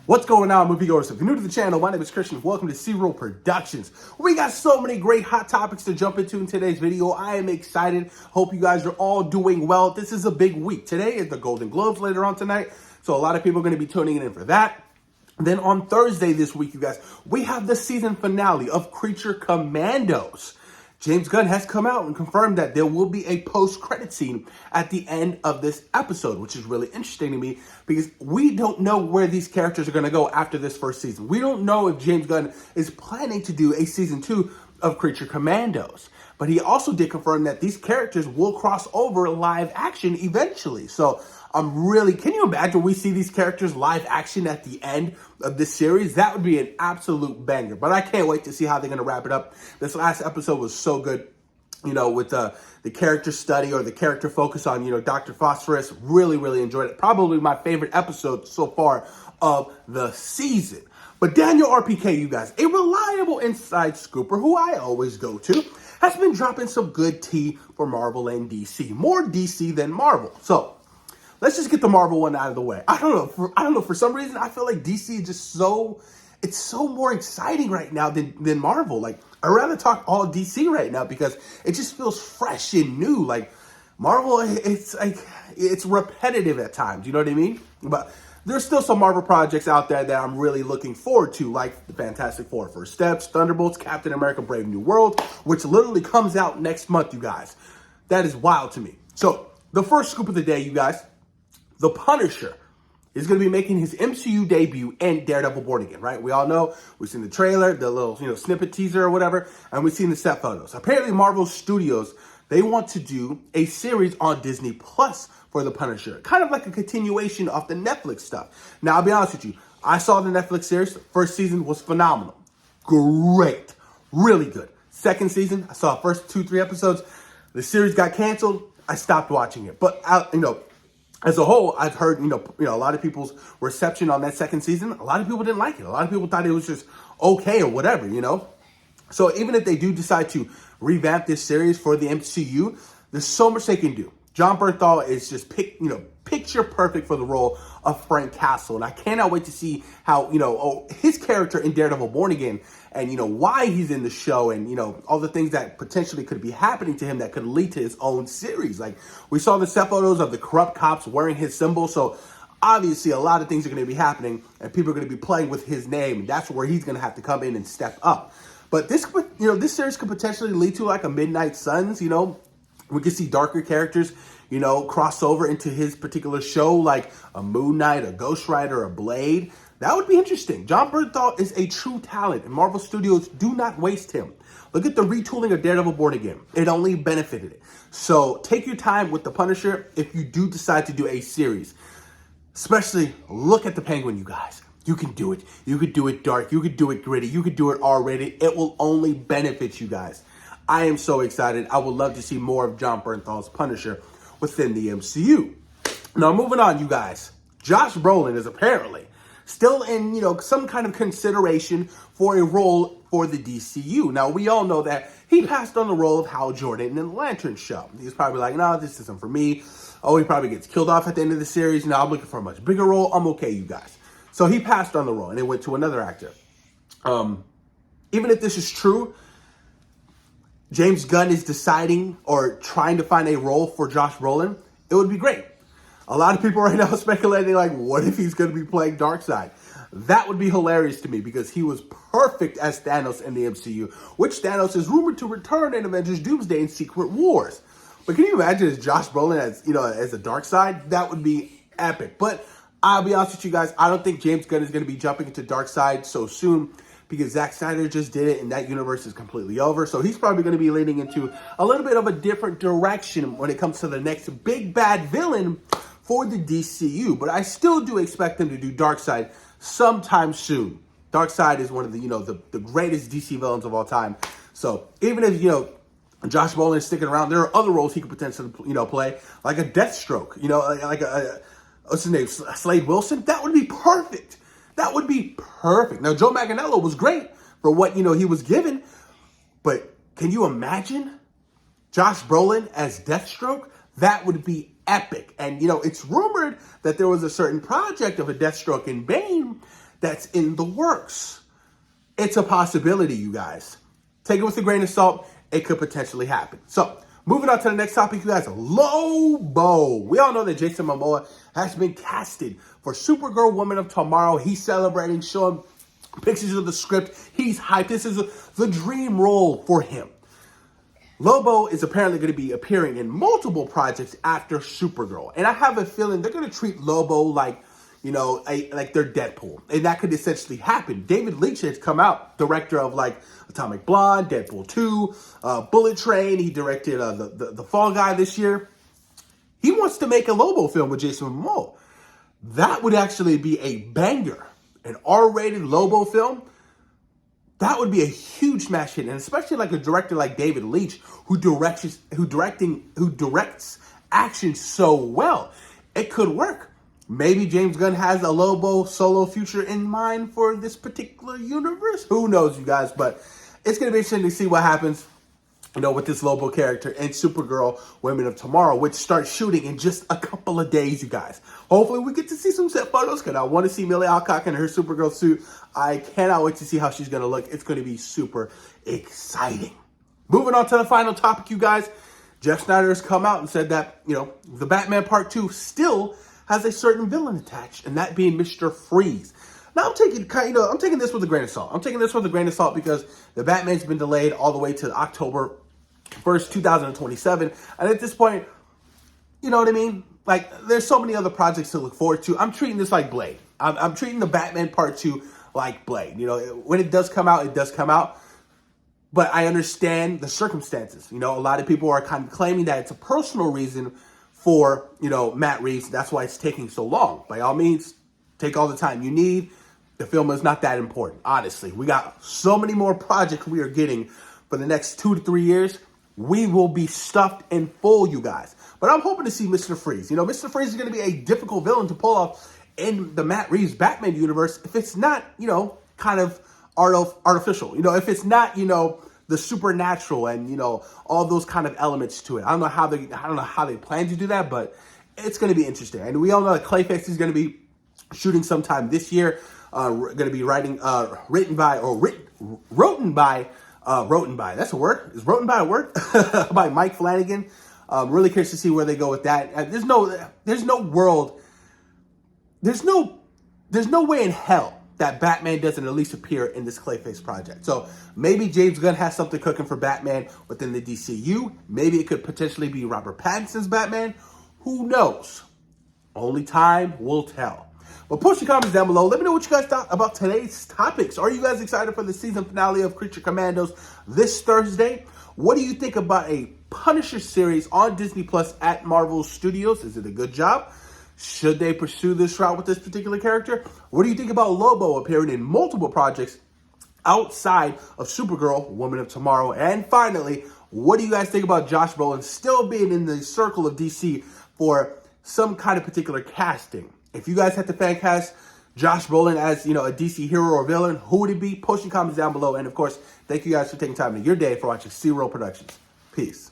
What's going on, moviegoers? If you're new to the channel, my name is Christian. Welcome to C-Roll Productions. We got so many great hot topics to jump into in today's video. I am excited. Hope you guys are all doing well. This is a big week. Today is the Golden Globes later on tonight, so a lot of people are going to be tuning in for that. Then on Thursday this week, you guys, we have the season finale of Creature Commandos. James Gunn has come out and confirmed that there will be a post-credit scene at the end of this episode, which is really interesting to me because we don't know where these characters are going to go after this first season. We don't know if James Gunn is planning to do a season 2 of Creature Commandos. But he also did confirm that these characters will cross over live action eventually. So can you imagine we see these characters live action at the end of this series? That would be an absolute banger. But I can't wait to see how they're going to wrap it up. This last episode was so good, with the character study or the character focus on, Dr. Phosphorus. Really, really enjoyed it. Probably my favorite episode so far of the season. But Daniel RPK, you guys, a reliable inside scooper who I always go to, has been dropping some good tea for Marvel and DC. More DC than Marvel. So let's just get the Marvel one out of the way. I don't know. For some reason, I feel like DC is just it's so more exciting right now than Marvel. Like, I'd rather talk all DC right now because it just feels fresh and new. Like, Marvel, it's repetitive at times. You know what I mean? But there's still some Marvel projects out there that I'm really looking forward to, like the Fantastic Four First Steps, Thunderbolts, Captain America Brave New World, which literally comes out next month, you guys. That is wild to me. So, the first scoop of the day, you guys, the Punisher is going to be making his MCU debut in Daredevil Born Again, right? We all know, we've seen the trailer, the little, snippet teaser or whatever, and we've seen the set photos. Apparently, Marvel Studios, they want to do a series on Disney Plus for the Punisher, kind of like a continuation of the Netflix stuff. Now, I'll be honest with you, I saw the Netflix series. First season was phenomenal. Great. Really good. Second season, I saw the first 2-3 episodes. The series got canceled. I stopped watching it. But, as a whole, I've heard, a lot of people's reception on that second season. A lot of people didn't like it. A lot of people thought it was just okay or whatever, So even if they do decide to revamp this series for the MCU, there's so much they can do. Jon Bernthal is just picture perfect for the role of Frank Castle. And I cannot wait to see how, his character in Daredevil Born Again and, why he's in the show and, all the things that potentially could be happening to him that could lead to his own series. Like, we saw the set photos of the corrupt cops wearing his symbol. So obviously a lot of things are going to be happening and people are going to be playing with his name. And that's where he's going to have to come in and step up. But this series could potentially lead to like a Midnight Suns, we could see darker characters, cross over into his particular show, like a Moon Knight, a Ghost Rider, a Blade. That would be interesting. Jon Bernthal is a true talent, and Marvel Studios do not waste him. Look at the retooling of Daredevil Born Again. It only benefited it. So take your time with the Punisher if you do decide to do a series. Especially look at the Penguin, you guys. You can do it. You could do it dark. You could do it gritty. You could do it R-rated. It will only benefit you guys. I am so excited. I would love to see more of Jon Bernthal's Punisher within the MCU. Now, moving on, you guys. Josh Brolin is apparently still in, some kind of consideration for a role for the DCU. Now, we all know that he passed on the role of Hal Jordan in the Lantern show. He's probably like, no, this isn't for me. Oh, he probably gets killed off at the end of the series. I'm looking for a much bigger role. I'm okay, you guys. So he passed on the role and it went to another actor. Even if this is true, James Gunn is deciding or trying to find a role for Josh Brolin, it would be great. A lot of people right now are speculating, like, what if he's going to be playing Darkseid? That would be hilarious to me because he was perfect as Thanos in the MCU, which Thanos is rumored to return in Avengers Doomsday and Secret Wars. But can you imagine as Josh Brolin as a Darkseid? That would be epic. But I'll be honest with you guys, I don't think James Gunn is going to be jumping into Darkseid so soon, because Zack Snyder just did it and that universe is completely over. So he's probably going to be leaning into a little bit of a different direction when it comes to the next big bad villain for the DCU. But I still do expect them to do Darkseid sometime soon. Darkseid is one of the greatest DC villains of all time. So even if, Josh Brolin is sticking around, there are other roles he could potentially, play, like a Deathstroke, like what's his name, Slade Wilson. That would be perfect. That would be perfect. Now, Joe Manganiello was great for what, he was given. But can you imagine Josh Brolin as Deathstroke? That would be epic. And, it's rumored that there was a certain project of a Deathstroke in Bane that's in the works. It's a possibility, you guys. Take it with a grain of salt. It could potentially happen. So, moving on to the next topic, you guys. Lobo. We all know that Jason Momoa has been casted for Supergirl Woman of Tomorrow. He's celebrating, showing pictures of the script. He's hyped. This is the dream role for him. Lobo is apparently going to be appearing in multiple projects after Supergirl. And I have a feeling they're going to treat Lobo like, like they're Deadpool. And that could essentially happen. David Leitch has come out, director of like Atomic Blonde, Deadpool 2, Bullet Train. He directed the Fall Guy this year. He wants to make a Lobo film with Jason Momoa. That would actually be a banger. An R-rated Lobo film. That would be a huge smash hit, and especially like a director like David Leitch, who directs action so well. It could work. Maybe James Gunn has a Lobo solo future in mind for this particular universe. Who knows, you guys? But it's going to be interesting to see what happens, with this Lobo character and Supergirl Women of Tomorrow, which starts shooting in just a couple of days, you guys. Hopefully we get to see some set photos, because I want to see Millie Alcock in her Supergirl suit. I cannot wait to see how she's going to look. It's going to be super exciting. Moving on to the final topic, you guys. Jeff Snyder has come out and said that, the Batman Part 2 still has a certain villain attached, and that being Mr. Freeze. Now, I'm taking this with a grain of salt. I'm taking this with a grain of salt because the Batman's been delayed all the way to October 1st, 2027. And at this point, you know what I mean? Like, there's so many other projects to look forward to. I'm treating this like Blade. I'm treating the Batman Part 2 like Blade. When it does come out, it does come out. But I understand the circumstances. A lot of people are kind of claiming that it's a personal reason for, Matt Reeves. That's why it's taking so long. By all means, take all the time you need. The film is not that important, honestly. We got so many more projects we are getting for the next 2 to 3 years. We will be stuffed and full, you guys. But I'm hoping to see Mr. Freeze. Mr. Freeze is going to be a difficult villain to pull off in the Matt Reeves Batman universe if it's not, kind of artificial. If it's not, the supernatural and, all those kind of elements to it. I don't know how they plan to do that, but it's going to be interesting. And we all know that Clayface is going to be shooting sometime this year. Going to be written by, that's a word? Is written by a word? By Mike Flanagan. Really curious to see where they go with that. There's no way in hell that Batman doesn't at least appear in this Clayface project. So maybe James Gunn has something cooking for Batman within the DCU. Maybe it could potentially be Robert Pattinson's Batman. Who knows? Only time will tell. But post your comments down below. Let me know what you guys thought about today's topics. Are you guys excited for the season finale of Creature Commandos this Thursday? What do you think about a Punisher series on Disney Plus at Marvel Studios? Is it a good job? Should they pursue this route with this particular character? What do you think about Lobo appearing in multiple projects outside of Supergirl, Woman of Tomorrow? And finally, what do you guys think about Josh Brolin still being in the circle of DC for some kind of particular casting? If you guys had to fan cast Josh Brolin as, a DC hero or villain, who would it be? Post your comments down below. And of course, thank you guys for taking time in your day for watching C-Roll Productions. Peace.